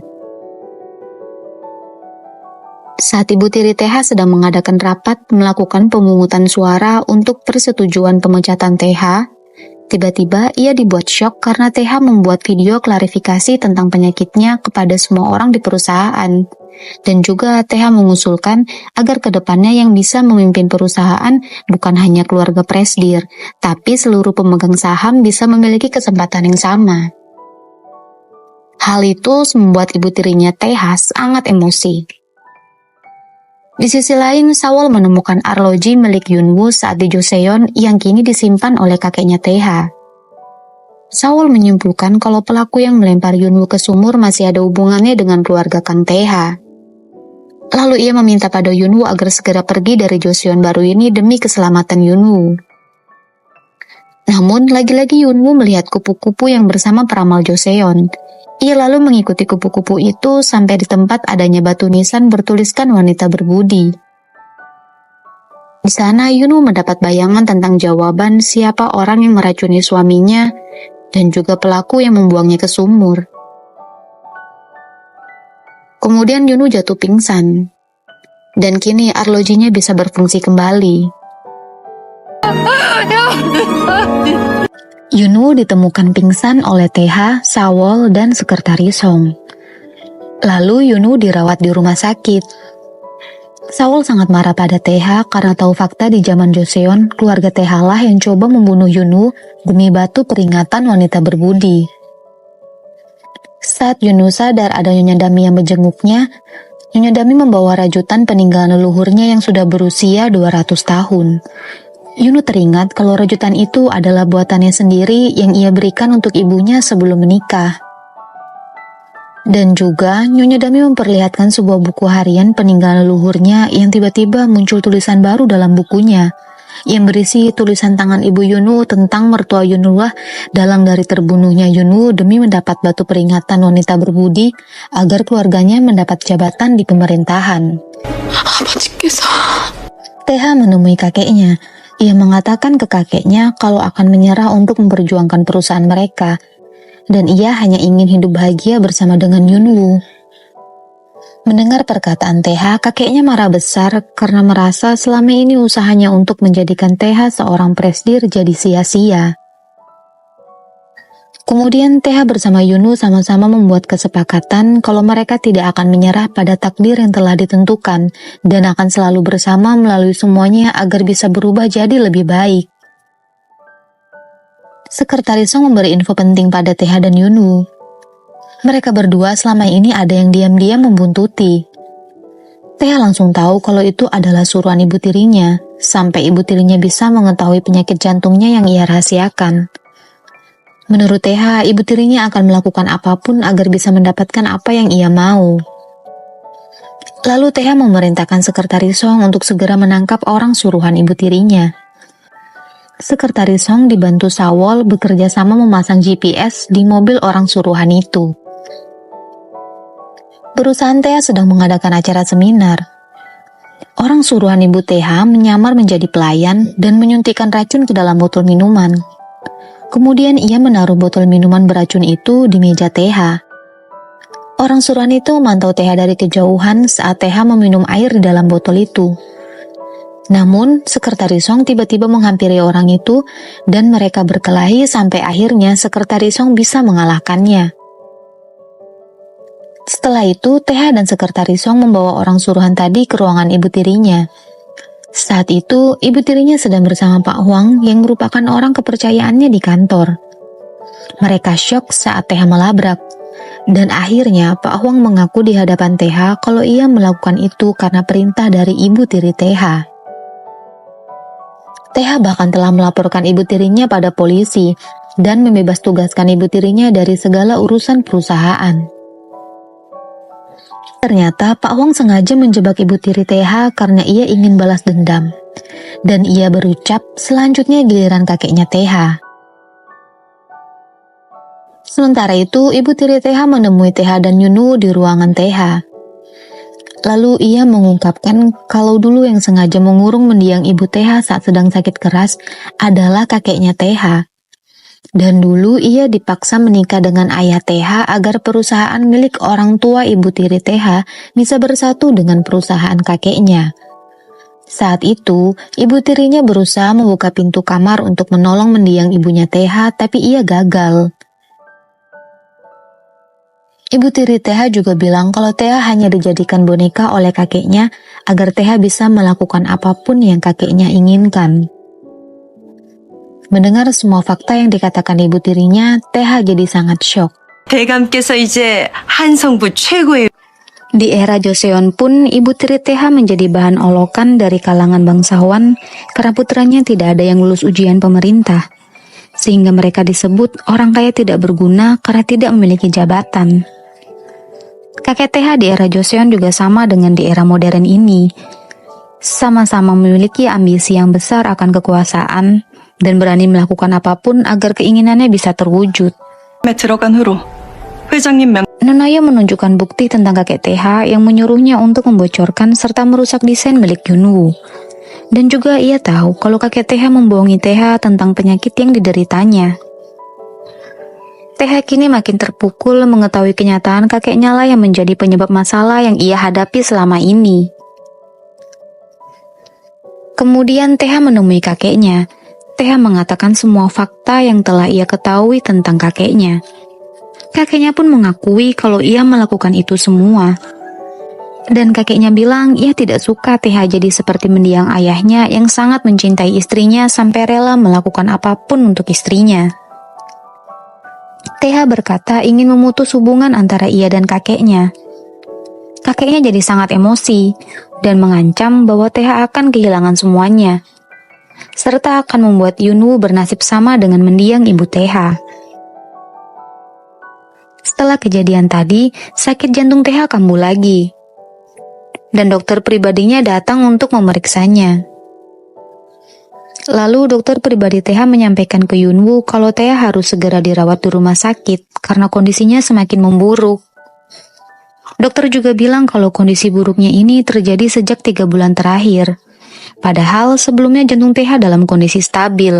Saat ibu tiri TH sedang mengadakan rapat melakukan pemungutan suara untuk persetujuan pemecatan TH, tiba-tiba ia dibuat syok karena TH membuat video klarifikasi tentang penyakitnya kepada semua orang di perusahaan. Dan juga TH mengusulkan agar kedepannya yang bisa memimpin perusahaan bukan hanya keluarga Presdir, tapi seluruh pemegang saham bisa memiliki kesempatan yang sama. Hal itu membuat ibu tirinya TH sangat emosi. Di sisi lain, Sawol menemukan arloji milik Yunwoo saat di Joseon yang kini disimpan oleh kakeknya TH. Sawol menyimpulkan kalau pelaku yang melempar Yunwoo ke sumur masih ada hubungannya dengan keluarga Kang TH. Lalu ia meminta pada Yunwoo agar segera pergi dari Joseon baru ini demi keselamatan Yunwoo. Namun, lagi-lagi Yunwoo melihat kupu-kupu yang bersama peramal Joseon. Ia lalu mengikuti kupu-kupu itu sampai di tempat adanya batu nisan bertuliskan wanita berbudi. Di sana, Yunwoo mendapat bayangan tentang jawaban siapa orang yang meracuni suaminya dan juga pelaku yang membuangnya ke sumur. Kemudian Yunwoo jatuh pingsan, dan kini arlojinya bisa berfungsi kembali. Yunwoo ditemukan pingsan oleh TH, Sawol, dan sekretaris Song. Lalu Yunwoo dirawat di rumah sakit. Sawol sangat marah pada TH karena tahu fakta di zaman Joseon, keluarga TH lah yang coba membunuh Yunwoo demi batu peringatan wanita berbudi. Saat Yunwoo sadar ada Nyonya Dami yang menjenguknya, Nyonya Dami membawa rajutan peninggalan leluhurnya yang sudah berusia 200 tahun. Yunwoo teringat kalau rajutan itu adalah buatannya sendiri yang ia berikan untuk ibunya sebelum menikah. Dan juga Nyonya Dami memperlihatkan sebuah buku harian peninggalan leluhurnya yang tiba-tiba muncul tulisan baru dalam bukunya, yang berisi tulisan tangan ibu Yunwoo tentang mertua Yunwoo dalang dari terbunuhnya Yunwoo demi mendapat batu peringatan wanita berbudi agar keluarganya mendapat jabatan di pemerintahan. TH menemui kakeknya. Ia mengatakan ke kakeknya kalau akan menyerah untuk memperjuangkan perusahaan mereka, dan ia hanya ingin hidup bahagia bersama dengan Yunwoo. Mendengar perkataan TH, kakeknya marah besar karena merasa selama ini usahanya untuk menjadikan TH seorang presdir jadi sia-sia. Kemudian TH bersama Yunwoo sama-sama membuat kesepakatan kalau mereka tidak akan menyerah pada takdir yang telah ditentukan dan akan selalu bersama melalui semuanya agar bisa berubah jadi lebih baik. Sekretaris Song memberi info penting pada TH dan Yunwoo. Mereka berdua selama ini ada yang diam-diam membuntuti. TH langsung tahu kalau itu adalah suruhan ibu tirinya, sampai ibu tirinya bisa mengetahui penyakit jantungnya yang ia rahasiakan. Menurut TH, ibu tirinya akan melakukan apapun agar bisa mendapatkan apa yang ia mau. Lalu TH memerintahkan sekretaris Song untuk segera menangkap orang suruhan ibu tirinya. Sekretaris Song dibantu Sawol bekerja sama memasang GPS di mobil orang suruhan itu. Perusahaan TH sedang mengadakan acara seminar. Orang suruhan ibu TH menyamar menjadi pelayan dan menyuntikkan racun ke dalam botol minuman. Kemudian ia menaruh botol minuman beracun itu di meja TH. Orang suruhan itu memantau TH dari kejauhan saat TH meminum air di dalam botol itu. Namun, sekretaris Song tiba-tiba menghampiri orang itu dan mereka berkelahi sampai akhirnya sekretaris Song bisa mengalahkannya. Setelah itu, TH dan sekretaris Song membawa orang suruhan tadi ke ruangan ibu tirinya. Saat itu, ibu tirinya sedang bersama Pak Huang yang merupakan orang kepercayaannya di kantor. Mereka syok saat TH melabrak. Dan akhirnya Pak Huang mengaku di hadapan TH kalau ia melakukan itu karena perintah dari ibu tiri TH. TH bahkan telah melaporkan ibu tirinya pada polisi dan membebas tugaskan ibu tirinya dari segala urusan perusahaan. Ternyata Pak Huang sengaja menjebak ibu tiri TH karena ia ingin balas dendam. Dan ia berucap selanjutnya giliran kakeknya TH. Sementara itu, ibu tiri TH menemui TH dan Yunwoo di ruangan TH. Lalu ia mengungkapkan kalau dulu yang sengaja mengurung mendiang ibu TH saat sedang sakit keras adalah kakeknya TH. Dan dulu ia dipaksa menikah dengan ayah TH agar perusahaan milik orang tua ibu tiri TH bisa bersatu dengan perusahaan kakeknya. Saat itu, ibu tirinya berusaha membuka pintu kamar untuk menolong mendiang ibunya TH, tapi ia gagal. Ibu tiri TH juga bilang kalau TH hanya dijadikan boneka oleh kakeknya agar TH bisa melakukan apapun yang kakeknya inginkan. Mendengar semua fakta yang dikatakan ibu tirinya, TH jadi sangat syok. 대감께서 이제 한성부 최고의 Di era Joseon pun, ibu tiri TH menjadi bahan olokan dari kalangan bangsawan karena putranya tidak ada yang lulus ujian pemerintah. Sehingga mereka disebut orang kaya tidak berguna karena tidak memiliki jabatan. Kakek TH di era Joseon juga sama dengan di era modern ini. Sama-sama memiliki ambisi yang besar akan kekuasaan dan berani melakukan apapun agar keinginannya bisa terwujud. 들어간 후로 회장님 명 Nunayo menunjukkan bukti tentang kakek TH yang menyuruhnya untuk membocorkan serta merusak desain milik Yunwoo. Dan juga ia tahu kalau kakek TH membohongi TH tentang penyakit yang dideritanya. TH kini makin terpukul mengetahui kenyataan kakeknya lah yang menjadi penyebab masalah yang ia hadapi selama ini. Kemudian TH menemui kakeknya. TH mengatakan semua fakta yang telah ia ketahui tentang kakeknya. Kakeknya pun mengakui kalau ia melakukan itu semua. Dan kakeknya bilang ia tidak suka TH jadi seperti mendiang ayahnya yang sangat mencintai istrinya sampai rela melakukan apapun untuk istrinya. TH berkata ingin memutus hubungan antara ia dan kakeknya. Kakeknya jadi sangat emosi dan mengancam bahwa TH akan kehilangan semuanya, serta akan membuat Yunwoo bernasib sama dengan mendiang ibu TH. Setelah kejadian tadi, sakit jantung TH kambuh lagi. Dan dokter pribadinya datang untuk memeriksanya. Lalu dokter pribadi TH menyampaikan ke Yunwoo kalau TH harus segera dirawat di rumah sakit karena kondisinya semakin memburuk. Dokter juga bilang kalau kondisi buruknya ini terjadi sejak 3 bulan terakhir. Padahal sebelumnya jantung TH dalam kondisi stabil.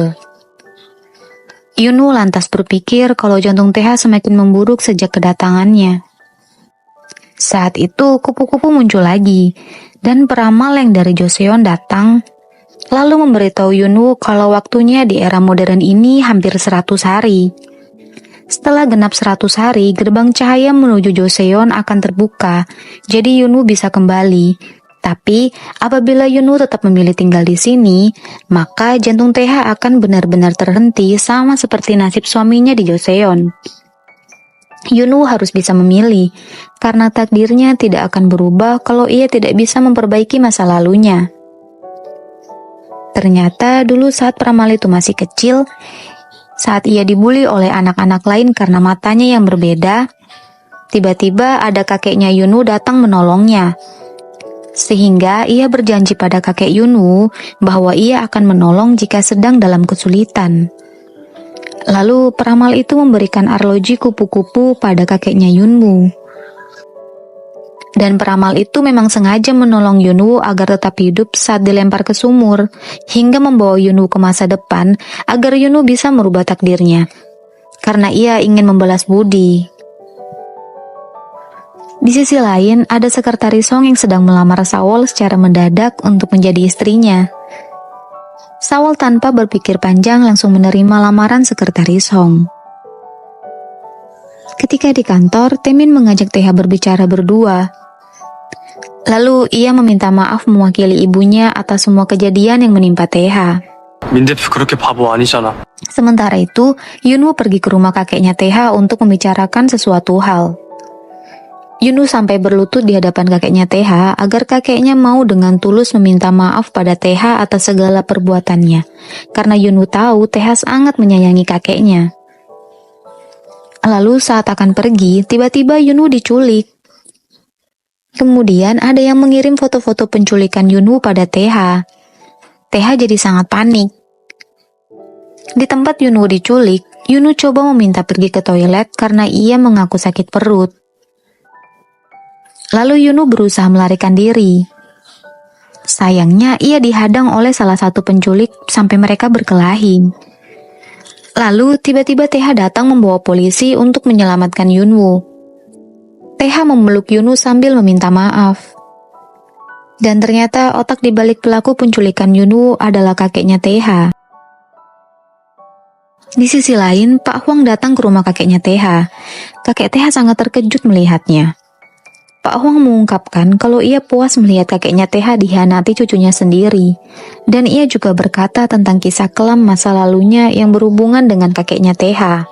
Yunwoo lantas berpikir kalau jantung TH semakin memburuk sejak kedatangannya. Saat itu kupu-kupu muncul lagi, dan peramal yang dari Joseon datang, lalu memberitahu Yunwoo kalau waktunya di era modern ini hampir 100 hari. Setelah genap 100 hari, gerbang cahaya menuju Joseon akan terbuka, jadi Yunwoo bisa kembali. Tapi, apabila Yunwoo tetap memilih tinggal di sini, maka jantung TH akan benar-benar terhenti sama seperti nasib suaminya di Joseon. Yunwoo harus bisa memilih, karena takdirnya tidak akan berubah kalau ia tidak bisa memperbaiki masa lalunya. Ternyata dulu saat peramal itu masih kecil, saat ia dibully oleh anak-anak lain karena matanya yang berbeda, tiba-tiba ada kakeknya Yunwoo datang menolongnya. Sehingga ia berjanji pada kakek Yunwoo bahwa ia akan menolong jika sedang dalam kesulitan. Lalu peramal itu memberikan arloji kupu-kupu pada kakeknya Yunwoo. Dan peramal itu memang sengaja menolong Yunwoo agar tetap hidup saat dilempar ke sumur, hingga membawa Yunwoo ke masa depan agar Yunwoo bisa merubah takdirnya. Karena ia ingin membalas budi. Di sisi lain, ada sekretaris Song yang sedang melamar Sawol secara mendadak untuk menjadi istrinya. Sawol tanpa berpikir panjang langsung menerima lamaran sekretaris Song. Ketika di kantor, Taemin mengajak TH berbicara berdua. Lalu ia meminta maaf mewakili ibunya atas semua kejadian yang menimpa TH. 민 대표 그렇게 바보 아니잖아. Sementara itu, Yunwoo pergi ke rumah kakeknya TH untuk membicarakan sesuatu hal. Yunwoo sampai berlutut di hadapan kakeknya TH agar kakeknya mau dengan tulus meminta maaf pada TH atas segala perbuatannya, karena Yunwoo tahu TH sangat menyayangi kakeknya. Lalu saat akan pergi, tiba-tiba Yunwoo diculik. Kemudian ada yang mengirim foto-foto penculikan Yunwoo pada TH. TH jadi sangat panik. Di tempat Yunwoo diculik, Yunwoo coba meminta pergi ke toilet karena ia mengaku sakit perut. Lalu Yunwoo berusaha melarikan diri. Sayangnya ia dihadang oleh salah satu penculik sampai mereka berkelahi. Lalu tiba-tiba TH datang membawa polisi untuk menyelamatkan Yunwoo. TH memeluk Yunwoo sambil meminta maaf. Dan ternyata otak di balik pelaku penculikan Yunwoo adalah kakeknya TH. Di sisi lain, Pak Huang datang ke rumah kakeknya TH. Kakek TH sangat terkejut melihatnya. Pak Huang mengungkapkan kalau ia puas melihat kakeknya TH dikhianati cucunya sendiri. Dan ia juga berkata tentang kisah kelam masa lalunya yang berhubungan dengan kakeknya TH.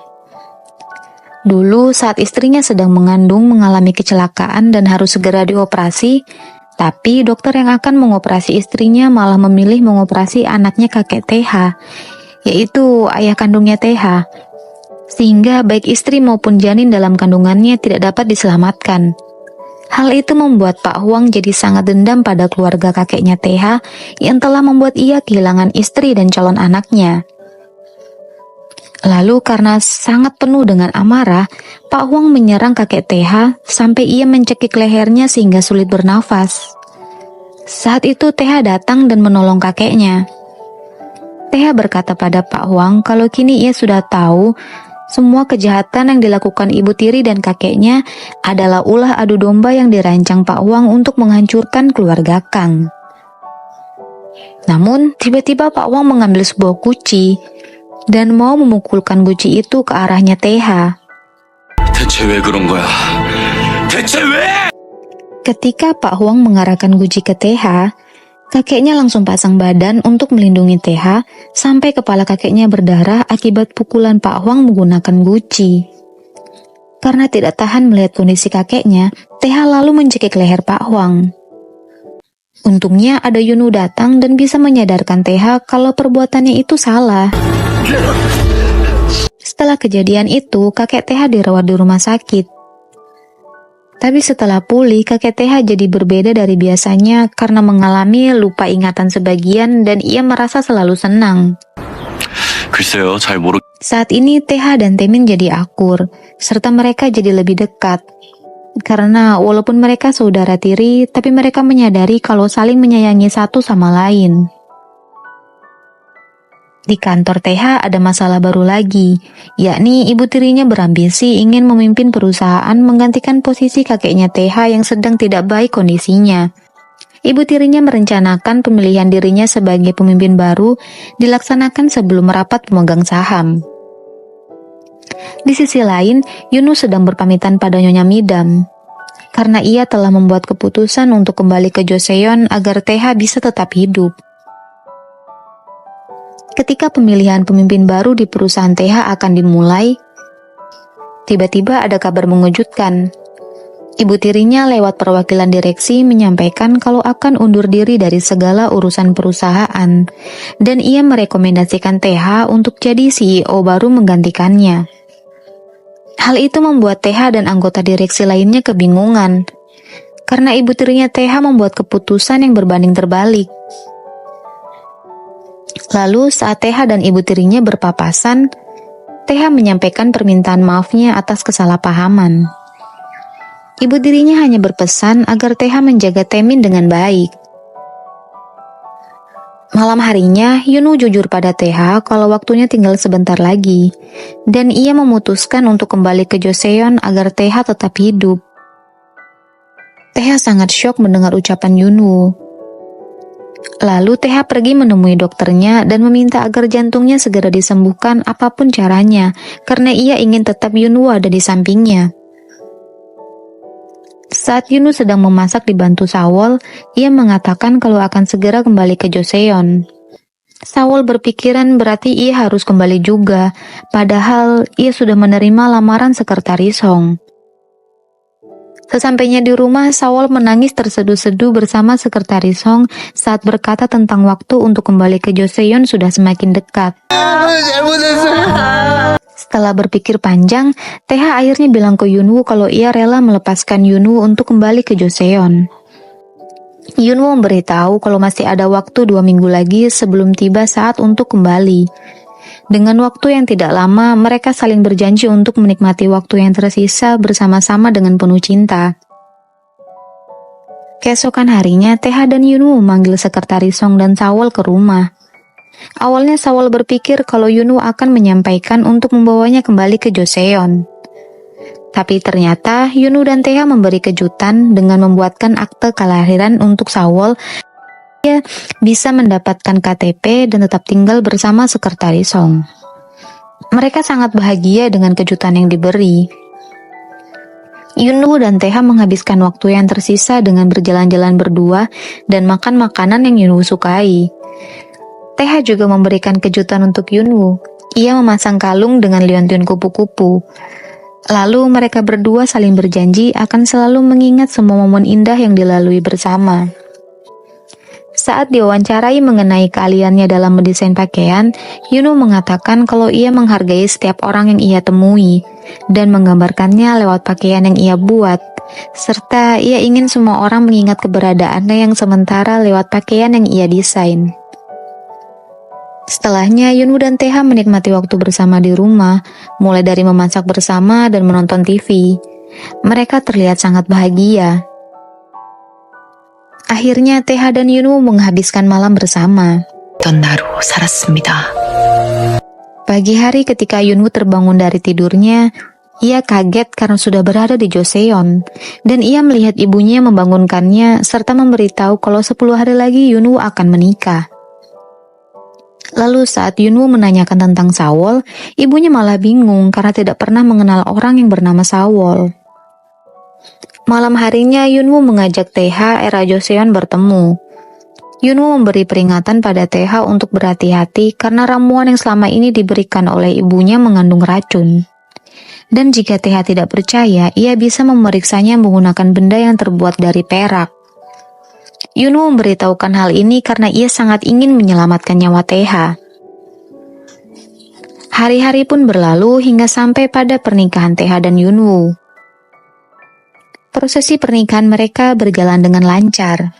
Dulu saat istrinya sedang mengandung mengalami kecelakaan dan harus segera dioperasi, tapi dokter yang akan mengoperasi istrinya malah memilih mengoperasi anaknya kakek TH, yaitu ayah kandungnya TH. Sehingga baik istri maupun janin dalam kandungannya tidak dapat diselamatkan. Hal itu membuat Pak Huang jadi sangat dendam pada keluarga kakeknya TH yang telah membuat ia kehilangan istri dan calon anaknya. Lalu karena sangat penuh dengan amarah, Pak Huang menyerang kakek TH sampai ia mencekik lehernya sehingga sulit bernafas. Saat itu TH datang dan menolong kakeknya. TH berkata pada Pak Huang kalau kini ia sudah tahu semua kejahatan yang dilakukan ibu tiri dan kakeknya adalah ulah adu domba yang dirancang Pak Huang untuk menghancurkan keluarga Kang. Namun, tiba-tiba Pak Huang mengambil sebuah guci dan mau memukulkan guci itu ke arahnya TH. 대체 왜 그런 거야? 대체 왜? Ketika Pak Huang mengarahkan guci ke TH, kakeknya langsung pasang badan untuk melindungi TH sampai kepala kakeknya berdarah akibat pukulan Pak Huang menggunakan guci. Karena tidak tahan melihat kondisi kakeknya, TH lalu mencekik leher Pak Huang. Untungnya ada Yunwoo datang dan bisa menyadarkan TH kalau perbuatannya itu salah. Setelah kejadian itu, kakek TH dirawat di rumah sakit. Tapi setelah pulih, kakek TH jadi berbeda dari biasanya karena mengalami lupa ingatan sebagian dan ia merasa selalu senang. 글쎄요, 잘 모르. Saat ini TH dan Taemin jadi akur, serta mereka jadi lebih dekat. Karena walaupun mereka saudara tiri, tapi mereka menyadari kalau saling menyayangi satu sama lain. Di kantor TH ada masalah baru lagi, yakni ibu tirinya berambisi ingin memimpin perusahaan menggantikan posisi kakeknya TH yang sedang tidak baik kondisinya. Ibu tirinya merencanakan pemilihan dirinya sebagai pemimpin baru dilaksanakan sebelum rapat pemegang saham. Di sisi lain, Yunwoo sedang berpamitan pada Nyonya Midam, karena ia telah membuat keputusan untuk kembali ke Joseon agar TH bisa tetap hidup. Ketika pemilihan pemimpin baru di perusahaan TH akan dimulai, tiba-tiba ada kabar mengejutkan. Ibu tirinya lewat perwakilan direksi menyampaikan kalau akan undur diri dari segala urusan perusahaan, dan ia merekomendasikan TH untuk jadi CEO baru menggantikannya. Hal itu membuat TH dan anggota direksi lainnya kebingungan, karena ibu tirinya TH membuat keputusan yang berbanding terbalik. Lalu saat TH dan ibu tirinya berpapasan, TH menyampaikan permintaan maafnya atas kesalahpahaman. Ibu tirinya hanya berpesan agar TH menjaga Taemin dengan baik. Malam harinya, Yunwoo jujur pada TH kalau waktunya tinggal sebentar lagi, dan ia memutuskan untuk kembali ke Joseon agar TH tetap hidup. TH sangat syok mendengar ucapan Yunwoo. Lalu TH pergi menemui dokternya dan meminta agar jantungnya segera disembuhkan apapun caranya, karena ia ingin tetap Yunwoo ada di sampingnya. Saat Yunwoo sedang memasak dibantu Sawol, ia mengatakan kalau akan segera kembali ke Joseon. Sawol berpikiran berarti ia harus kembali juga, padahal ia sudah menerima lamaran sekretaris Hong. Sesampainya di rumah, Sawol menangis terseduh-seduh bersama sekretaris Hong saat berkata tentang waktu untuk kembali ke Joseon sudah semakin dekat. Setelah berpikir panjang, TH akhirnya bilang ke Yunwoo kalau ia rela melepaskan Yunwoo untuk kembali ke Joseon. Yunwoo memberitahu kalau masih ada waktu 2 minggu lagi sebelum tiba saat untuk kembali. Dengan waktu yang tidak lama, mereka saling berjanji untuk menikmati waktu yang tersisa bersama-sama dengan penuh cinta. Keesokan harinya, TH dan Yunwoo memanggil sekretaris Song dan Sawol ke rumah. Awalnya Sawol berpikir kalau Yunwoo akan menyampaikan untuk membawanya kembali ke Joseon. Tapi ternyata Yunwoo dan Taeha memberi kejutan dengan membuatkan akte kelahiran untuk Sawol. Dia bisa mendapatkan KTP dan tetap tinggal bersama Sekretaris Song. Mereka sangat bahagia dengan kejutan yang diberi. Yunwoo dan Taeha menghabiskan waktu yang tersisa dengan berjalan-jalan berdua dan makan makanan yang Yunwoo sukai. Taeha juga memberikan kejutan untuk Yunwoo. Ia memasang kalung dengan liontin kupu-kupu. Lalu mereka berdua saling berjanji akan selalu mengingat semua momen indah yang dilalui bersama. Saat diwawancarai mengenai keahliannya dalam mendesain pakaian, Yunwoo mengatakan kalau ia menghargai setiap orang yang ia temui dan menggambarkannya lewat pakaian yang ia buat, serta ia ingin semua orang mengingat keberadaannya yang sementara lewat pakaian yang ia desain. Setelahnya, Yunwoo dan Taeha menikmati waktu bersama di rumah, mulai dari memasak bersama dan menonton TV. Mereka terlihat sangat bahagia. Akhirnya, Taeha dan Yunwoo menghabiskan malam bersama. 어떤 나로 살았습니다. Pagi hari ketika Yunwoo terbangun dari tidurnya, ia kaget karena sudah berada di Joseon, dan ia melihat ibunya membangunkannya serta memberitahu kalau 10 hari lagi Yunwoo akan menikah. Lalu saat Yunwoo menanyakan tentang Sawol, ibunya malah bingung karena tidak pernah mengenal orang yang bernama Sawol. Malam harinya Yunwoo mengajak Taeha era Joseon bertemu. Yunwoo memberi peringatan pada Taeha untuk berhati-hati karena ramuan yang selama ini diberikan oleh ibunya mengandung racun. Dan jika Taeha tidak percaya, ia bisa memeriksanya menggunakan benda yang terbuat dari perak. Yunwoo memberitahukan hal ini karena ia sangat ingin menyelamatkan nyawa Taeha. Hari-hari pun berlalu hingga sampai pada pernikahan Taeha dan Yunwoo. Prosesi pernikahan mereka berjalan dengan lancar.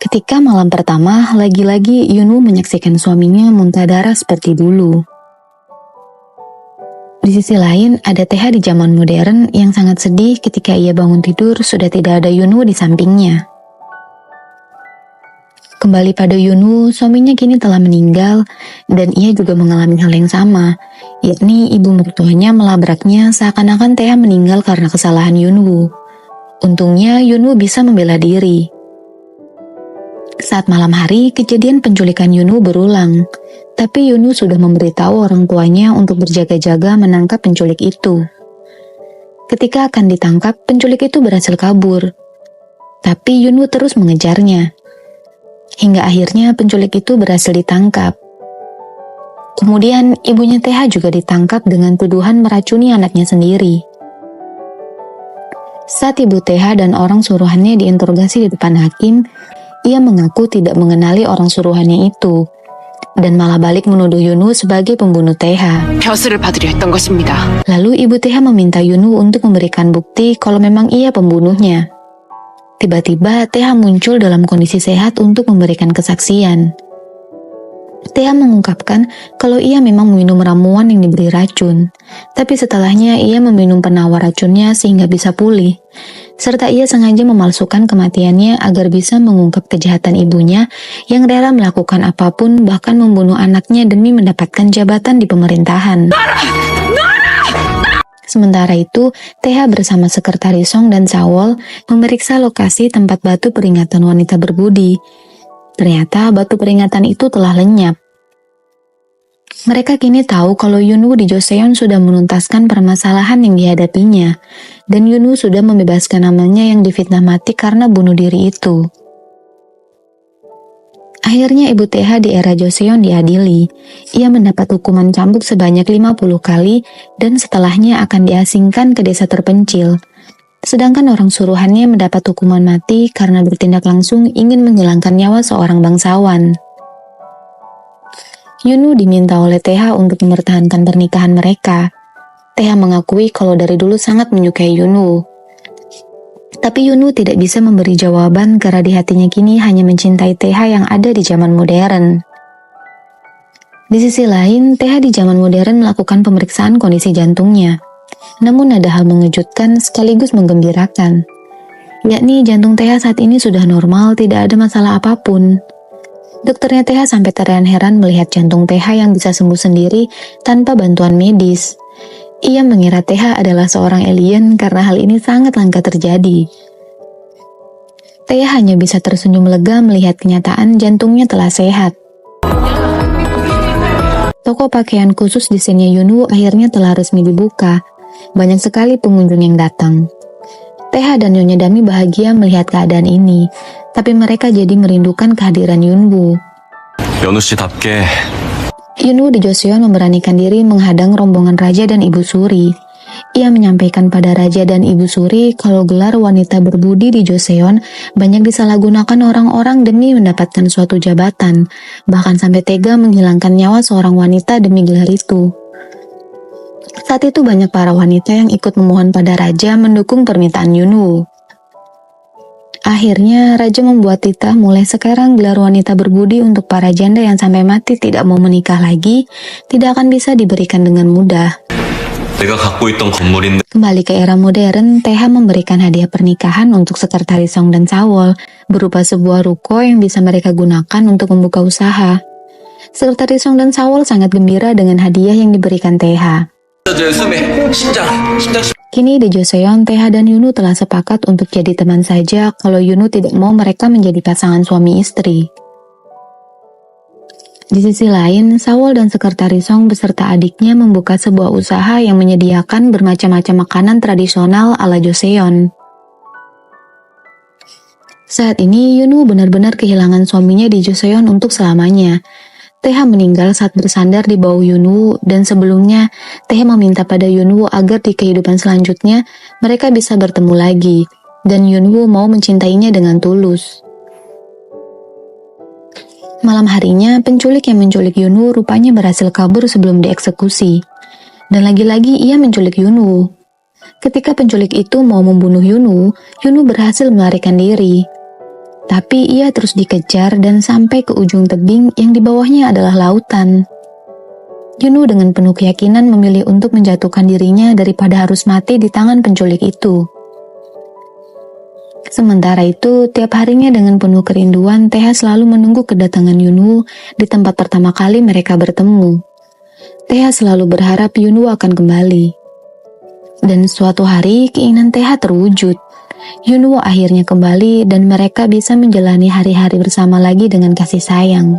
Ketika malam pertama, lagi-lagi Yunwoo menyaksikan suaminya muntah darah seperti dulu. Di sisi lain, ada Taeha di zaman modern yang sangat sedih ketika ia bangun tidur sudah tidak ada Yunwoo di sampingnya. Kembali pada Yunwoo, suaminya kini telah meninggal dan ia juga mengalami hal yang sama, yakni ibu mertuanya melabraknya seakan-akan Taeha meninggal karena kesalahan Yunwoo. Untungnya Yunwoo bisa membela diri. Saat malam hari, kejadian penculikan Yunwoo berulang. Tapi Yunwoo sudah memberitahu orang tuanya untuk berjaga-jaga menangkap penculik itu. Ketika akan ditangkap, penculik itu berhasil kabur. Tapi Yunwoo terus mengejarnya. Hingga akhirnya penculik itu berhasil ditangkap. Kemudian ibunya Taeha juga ditangkap dengan tuduhan meracuni anaknya sendiri. Saat ibu Taeha dan orang suruhannya diinterogasi di depan hakim, ia mengaku tidak mengenali orang suruhannya itu, dan malah balik menuduh Yunwoo sebagai pembunuh Taeha. 벼슬을 받으려 했던 것입니다. Lalu ibu Taeha meminta Yunwoo untuk memberikan bukti kalau memang ia pembunuhnya. Tiba-tiba Taeha muncul dalam kondisi sehat untuk memberikan kesaksian. Taeha mengungkapkan kalau ia memang meminum ramuan yang diberi racun, tapi setelahnya ia meminum penawar racunnya sehingga bisa pulih, serta ia sengaja memalsukan kematiannya agar bisa mengungkap kejahatan ibunya yang rela melakukan apapun bahkan membunuh anaknya demi mendapatkan jabatan di pemerintahan. Sementara itu, Taeha bersama Sekretaris Song dan Sawol memeriksa lokasi tempat batu peringatan wanita berbudi. Ternyata batu peringatan itu telah lenyap. Mereka kini tahu kalau Yunwoo di Joseon sudah menuntaskan permasalahan yang dihadapinya, dan Yunwoo sudah membebaskan namanya yang difitnah mati karena bunuh diri itu. Akhirnya ibu Taeha di era Joseon diadili. Ia mendapat hukuman cambuk sebanyak 50 kali dan setelahnya akan diasingkan ke desa terpencil. Sedangkan orang suruhannya mendapat hukuman mati karena bertindak langsung ingin menghilangkan nyawa seorang bangsawan. Yunwoo diminta oleh Taeha untuk mempertahankan pernikahan mereka. Taeha mengakui kalau dari dulu sangat menyukai Yunwoo. Tapi Yunwoo tidak bisa memberi jawaban karena di hatinya kini hanya mencintai Taeha yang ada di zaman modern. Di sisi lain, Taeha di zaman modern melakukan pemeriksaan kondisi jantungnya. Namun ada hal mengejutkan sekaligus menggembirakan, yakni jantung Teha saat ini sudah normal, tidak ada masalah apapun. Dokternya Teha sampai terheran-heran melihat jantung Teha yang bisa sembuh sendiri tanpa bantuan medis. Ia mengira Teha adalah seorang alien karena hal ini sangat langka terjadi. Teha hanya bisa tersenyum lega melihat kenyataan jantungnya telah sehat. Toko pakaian khusus desainnya Yunwoo akhirnya telah resmi dibuka. Banyak sekali pengunjung yang datang. Teha dan Nyonya Dami bahagia melihat keadaan ini, tapi mereka jadi merindukan kehadiran Yunwoo. 연우 씨답게 Yunwoo di Joseon memberanikan diri menghadang rombongan Raja dan Ibu Suri. Ia menyampaikan pada Raja dan Ibu Suri kalau gelar wanita berbudi di Joseon banyak disalahgunakan orang-orang demi mendapatkan suatu jabatan, bahkan sampai tega menghilangkan nyawa seorang wanita demi gelar itu. Saat itu banyak para wanita yang ikut memohon pada Raja mendukung permintaan Yunwoo. Akhirnya, Raja membuat titah mulai sekarang gelar wanita berbudi untuk para janda yang sampai mati tidak mau menikah lagi, tidak akan bisa diberikan dengan mudah. 내가 갖고 있던 건물인데 Kembali ke era modern, Teha memberikan hadiah pernikahan untuk Sekretaris Song dan Sawol, berupa sebuah ruko yang bisa mereka gunakan untuk membuka usaha. Sekretaris Song dan Sawol sangat gembira dengan hadiah yang diberikan Teha. Kini di Joseon, Teha dan Yunwoo telah sepakat untuk jadi teman saja kalau Yunwoo tidak mau mereka menjadi pasangan suami istri. Di sisi lain, Sawol dan Sekretaris Song beserta adiknya membuka sebuah usaha yang menyediakan bermacam-macam makanan tradisional ala Joseon. Saat ini, Yunwoo benar-benar kehilangan suaminya di Joseon untuk selamanya. Teha meninggal saat bersandar di bawah Yunwoo, dan sebelumnya Teha meminta pada Yunwoo agar di kehidupan selanjutnya mereka bisa bertemu lagi, dan Yunwoo mau mencintainya dengan tulus. Malam harinya, penculik yang menculik Yunwoo rupanya berhasil kabur sebelum dieksekusi. Dan lagi-lagi ia menculik Yunwoo. Ketika penculik itu mau membunuh Yunwoo, Yunwoo berhasil melarikan diri. Tapi ia terus dikejar dan sampai ke ujung tebing yang di bawahnya adalah lautan. Yunwoo dengan penuh keyakinan memilih untuk menjatuhkan dirinya daripada harus mati di tangan penculik itu. Sementara itu, tiap harinya dengan penuh kerinduan, Teha selalu menunggu kedatangan Yunwoo di tempat pertama kali mereka bertemu. Teha selalu berharap Yunwoo akan kembali. Dan suatu hari, keinginan Teha terwujud. Yunwoo akhirnya kembali dan mereka bisa menjalani hari-hari bersama lagi dengan kasih sayang.